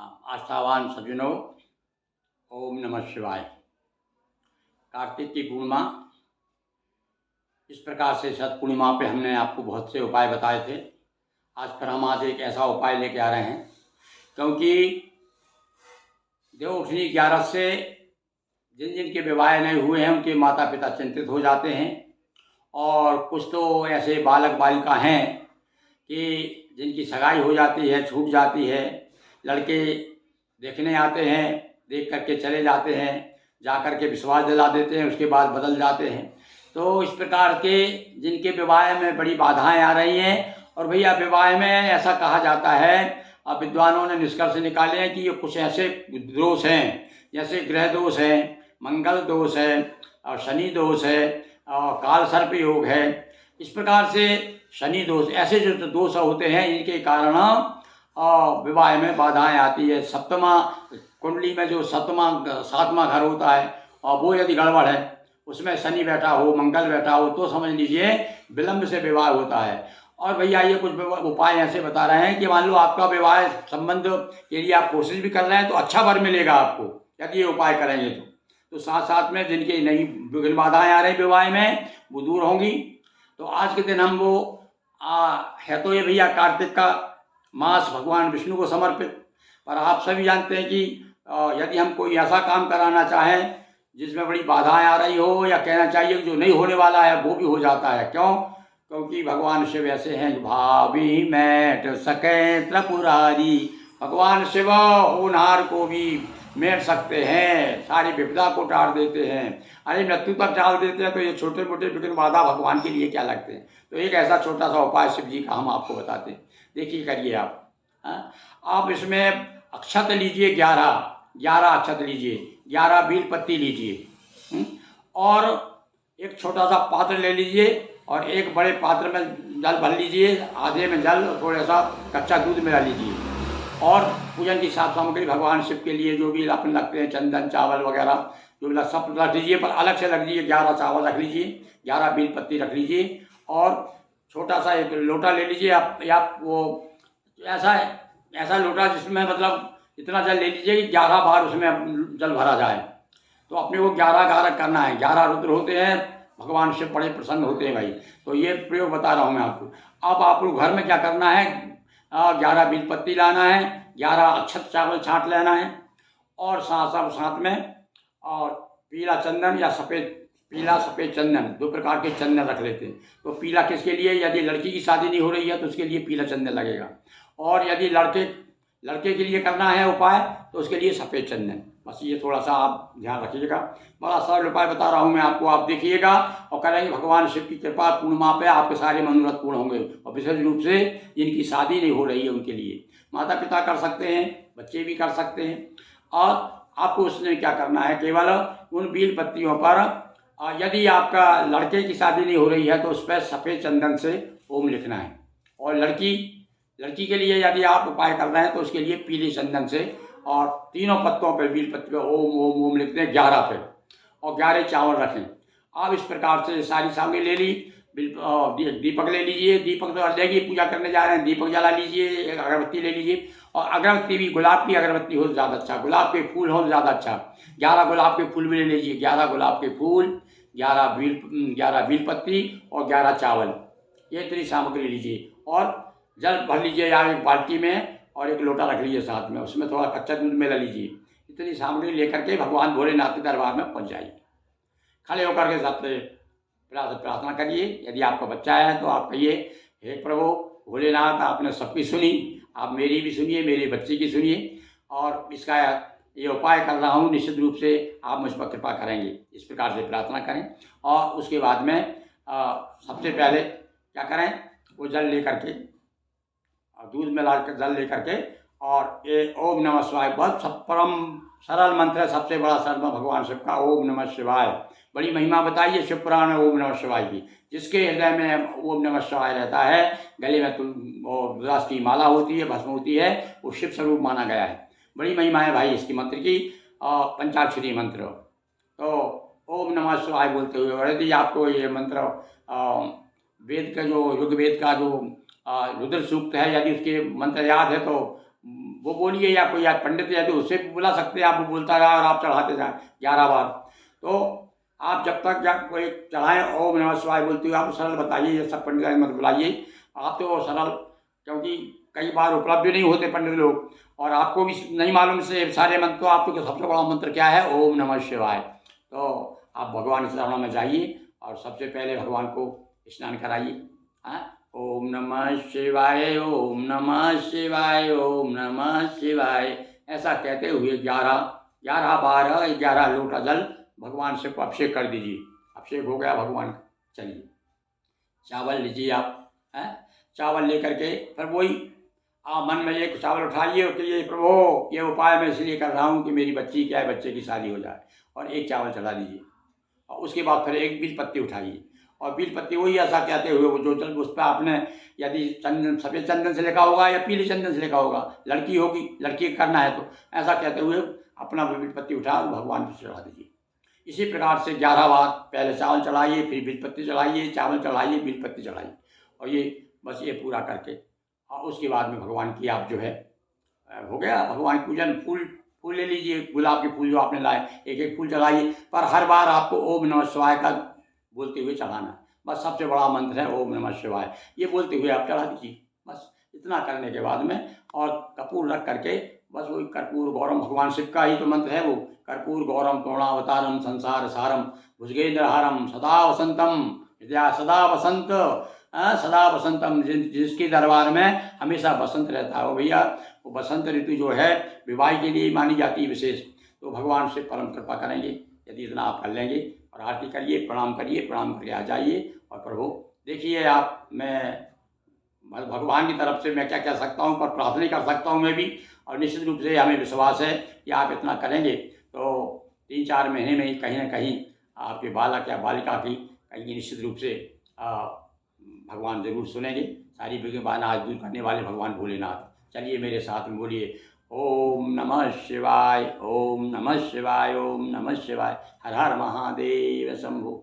आस्थावान सज्जनों, ओम नमः शिवाय। कार्तिक की पूर्णिमा, इस प्रकार से शत पूर्णिमा पे हमने आपको बहुत से उपाय बताए थे। आज एक ऐसा उपाय लेके आ रहे हैं, क्योंकि देवउठनी 11 से जिन जिन के विवाह नहीं हुए हैं उनके माता पिता चिंतित हो जाते हैं, और कुछ तो ऐसे बालक बालिका हैं कि जिनकी सगाई हो जाती है, छूट जाती है। लड़के देखने आते हैं, देख करके चले जाते हैं, जा कर के विश्वास दिला देते हैं, उसके बाद बदल जाते हैं। तो इस प्रकार के जिनके विवाह में बड़ी बाधाएं आ रही हैं, और भैया विवाह में ऐसा कहा जाता है, अब विद्वानों ने निष्कर्ष निकाले हैं कि ये कुछ ऐसे दोष हैं, जैसे ग्रह दोष है, मंगल दोष है, और शनि दोष है, और काल सर्प योग है। इस प्रकार से शनि दोष, ऐसे जो दोष होते हैं, इनके कारण विवाह में बाधाएं आती है। सप्तमा कुंडली में जो सातवां घर होता है, और वो यदि गड़बड़ है, उसमें शनि बैठा हो, मंगल बैठा हो, तो समझ लीजिए विलंब से विवाह होता है। और भैया ये कुछ उपाय ऐसे बता रहे हैं कि मान लो आपका विवाह संबंध के लिए आप कोशिश भी कर रहे हैं तो अच्छा वर मिलेगा आपको, यदि ये उपाय करेंगे तो साथ साथ में जिनकी नई विघ्न बाधाएं आ रही विवाह में, वो दूर होंगी। तो आज के दिन हम है तो ये भैया कार्तिक का मास भगवान विष्णु को समर्पित, पर आप सभी जानते हैं कि यदि हम कोई ऐसा काम कराना चाहें जिसमें बड़ी बाधाएं आ रही हो, या कहना चाहिए जो नहीं होने वाला है वो भी हो जाता है। क्यों? क्योंकि भगवान शिव ऐसे हैं, भावी मैट सके त्रिपुरारी। भगवान शिव होनहार को भी मेट सकते हैं, सारी विपदा को टाल देते हैं, अरे मृत्यु तक टाल देते हैं। तो ये छोटे मोटे विघ्न बाधा भगवान के लिए क्या लगते हैं। तो एक ऐसा छोटा सा उपाय शिव जी का हम आपको बताते हैं, देखिए करिए आप। आप इसमें अक्षत लीजिए, 11 अक्षत लीजिए, 11 बील पत्ती लीजिए, और एक छोटा सा पात्र ले लीजिए, और एक बड़े पात्र में जल भर लीजिए, आधे में जल और थोड़ा सा कच्चा दूध मिला लीजिए। और पूजन की साफ सामग्री भगवान शिव के लिए जो भी अपन रखते हैं, चंदन चावल वगैरह जो भी सब रख लीजिए, पर अलग से रख लीजिए। 11 चावल रख लीजिए, 11 बील पत्ती रख लीजिए, और छोटा सा एक लोटा ले लीजिए आप वो ऐसा लोटा जिसमें मतलब इतना जल ले लीजिए कि 11 बार उसमें जल भरा जाए। तो अपने को 11 गारक करना है। 11 रुद्र होते हैं, भगवान शिव बड़े प्रसन्न होते हैं भाई। तो ये प्रयोग बता रहा हूँ मैं आपको। अब आप लोग घर में क्या करना है, 11 बील पत्ती लाना है, 11 अक्षत चावल छांट लेना है, और साथ में और पीला चंदन या पीला सफ़ेद चंदन, 2 प्रकार के चंदन रख लेते हैं। तो पीला किसके लिए, यदि लड़की की शादी नहीं हो रही है तो उसके लिए पीला चंदन लगेगा, और यदि लड़के के लिए करना है उपाय तो उसके लिए सफ़ेद चंदन। बस ये थोड़ा सा आप ध्यान रखिएगा, बड़ा सरल उपाय बता रहा हूँ मैं आपको, आप देखिएगा और करेंगे। भगवान शिव की कृपा पूर्णिमा पे आपके सारे मनोरथ पूर्ण होंगे। और विशेष रूप से जिनकी शादी नहीं हो रही है उनके लिए, माता पिता कर सकते हैं, बच्चे भी कर सकते हैं। और आपको उसमें क्या करना है, केवल उन बील पत्तियों पर यदि आपका लड़के की शादी नहीं हो रही है तो उस पर सफ़ेद चंदन से ओम लिखना है, और लड़की के लिए यदि आप उपाय कर रहे हैं तो उसके लिए पीले चंदन से, और तीनों पत्तों पर बील पत्ती पर ओम ओम ओम लिखते हैं 11 पे, और 11 चावल रखें। आप इस प्रकार से सारी सामग्री ले ली। दीपक ले लीजिए, दीपक तो अलग ही पूजा करने जा रहे हैं, दीपक जला लीजिए, एक अगरबत्ती ले लीजिए, और अगरबत्ती भी गुलाब की अगरबत्ती हो तो ज़्यादा अच्छा, गुलाब के फूल हो तो ज़्यादा अच्छा। 11 गुलाब के फूल भी ले लीजिए, 11 गुलाब के फूल, 11 बील पत्ती और 11 चावल, ये इतनी सामग्री लीजिए। और जल भर लीजिए या एक बाल्टी में, और एक लोटा रख लीजिए साथ में, उसमें थोड़ा कच्चा दूध मिला लीजिए। इतनी सामग्री लेकर के भगवान भोलेनाथ के दरबार में पहुंच जाइए। खड़े होकर के सबसे प्रार्थना करिए। यदि आपका बच्चा है तो आप कहिए, हे प्रभु भोलेनाथ, आपने सबकी सुनी, आप मेरी भी सुनिए, मेरे बच्चे की सुनिए, और इसका ये उपाय कर रहा हूँ, निश्चित रूप से आप मुझ पर कृपा करेंगे। इस प्रकार से प्रार्थना करें, और उसके बाद में सबसे पहले क्या करें, वो जल लेकर के, दूध में डालकर जल लेकर के, और ये ओम नमः शिवाय, बहुत परम सरल मंत्र है, सबसे बड़ा सरल भगवान शिव का ओम नमः शिवाय। बड़ी महिमा बताइए शिव पुराण में ओम नमः शिवाय की। जिसके हृदय में ओम नमः शिवाय रहता है, गले में रुद्राक्ष की माला होती है, भस्म होती है, वो शिव स्वरूप माना गया है। बड़ी महिमा है भाई इसकी मंत्र की, पंचाक्षरी मंत्र। तो ओम नमः शिवाय बोलते हुए, और यदि आपको ये मंत्र वेद का जो ऋग्वेद का जो रुद्र सूक्त है, यदि उसके मंत्र याद है तो वो बोलिए या कोई आज पंडित है तो उससे बुला सकते हैं आप, वो बोलता रहा और आप चढ़ाते जाएँ 11 बार। तो आप जब तक जब कोई चढ़ाएँ ओम नमः शिवाय बोलते हुए आप सरल बताइए, ये सब पंडित मत बुलाइए। आप तो सरल, क्योंकि कई बार उपलब्ध नहीं होते पंडित लोग और आपको भी नहीं मालूम से सारे मंत्र, तो आपको सबसे बड़ा मंत्र क्या है? ओम नमः शिवाय। तो आप भगवान के चरणों में जाइए और सबसे पहले भगवान को स्नान कराइए। हाँ, ओम नमः शिवाय, ओम नमः शिवाय, ओम नमः शिवाय, ऐसा कहते हुए 11 बार 11 लोटा जल भगवान से अभिषेक कर दीजिए। अभिषेक हो गया भगवान का। चलिए चावल लीजिए आप, हैं, चावल लेकर के फिर वही आप मन में एक चावल उठाइए कि ये प्रभु ये उपाय मैं इसलिए कर रहा हूँ कि मेरी बच्ची क्या है, बच्चे की शादी हो जाए, और एक चावल चढ़ा दीजिए। और उसके बाद फिर एक बील पत्ती उठाइए और बील पत्ती वही ऐसा कहते हुए वो जो उस पर आपने यदि चंदन, सफ़ेद चंदन से लिखा होगा या पीले चंदन से लिखा होगा, लड़की होगी, लड़की करना है तो ऐसा कहते हुए अपना बील पत्ती उठा और भगवान को चढ़ा दीजिए। इसी प्रकार से 11 बार पहले चावल चढ़ाइए, फिर बील पत्ती चढ़ाइए, चावल चढ़ाइए, बील पत्ती चढ़ाइए, और ये बस ये पूरा करके और उसके बाद में भगवान की आप जो है हो गया भगवान की पूजन। फूल ले लीजिए, गुलाब के फूल जो आपने लाए, एक एक फूल चढ़ाइए, पर हर बार आपको ओम नमः शिवाय का बोलते हुए चढ़ाना। बस सबसे बड़ा मंत्र है ओम नमः शिवाय, ये बोलते हुए आप चढ़ा दीजिए। बस इतना करने के बाद में और कपूर रख करके बस वही कर्पूर गौरम, भगवान शिव का ही तो मंत्र है वो, कर्पूर गौरम करुणावतारम संसार सारम भुजगेंद्रहारम सदा वसंतम विद्या सदा वसंत, सदा वसंतम, जिसके दरबार में हमेशा बसंत रहता है। वो भैया वो बसंत ऋतु जो है विवाह के लिए मानी जाती है विशेष, तो भगवान से परम कृपा करेंगे यदि इतना आप कर लेंगे। और आरती करिए, प्रणाम करिए, प्रणाम करके आ जाइए और प्रभु देखिए आप, मैं भगवान की तरफ से मैं क्या कह सकता हूँ, पर प्रार्थना कर सकता हूँ मैं भी, और निश्चित रूप से हमें विश्वास है कि आप इतना करेंगे तो 3-4 महीने में ही कहीं ना कहीं आपके बालक या बालिका की कहीं निश्चित रूप से भगवान जरूर सुनेंगे। सारी विघ्न आज दूर करने वाले भगवान भोलेनाथ। चलिए मेरे साथ में बोलिए ओम नमः शिवाय, ओम नमः शिवाय, ओम नमः शिवाय। हर हर महादेव शंभु।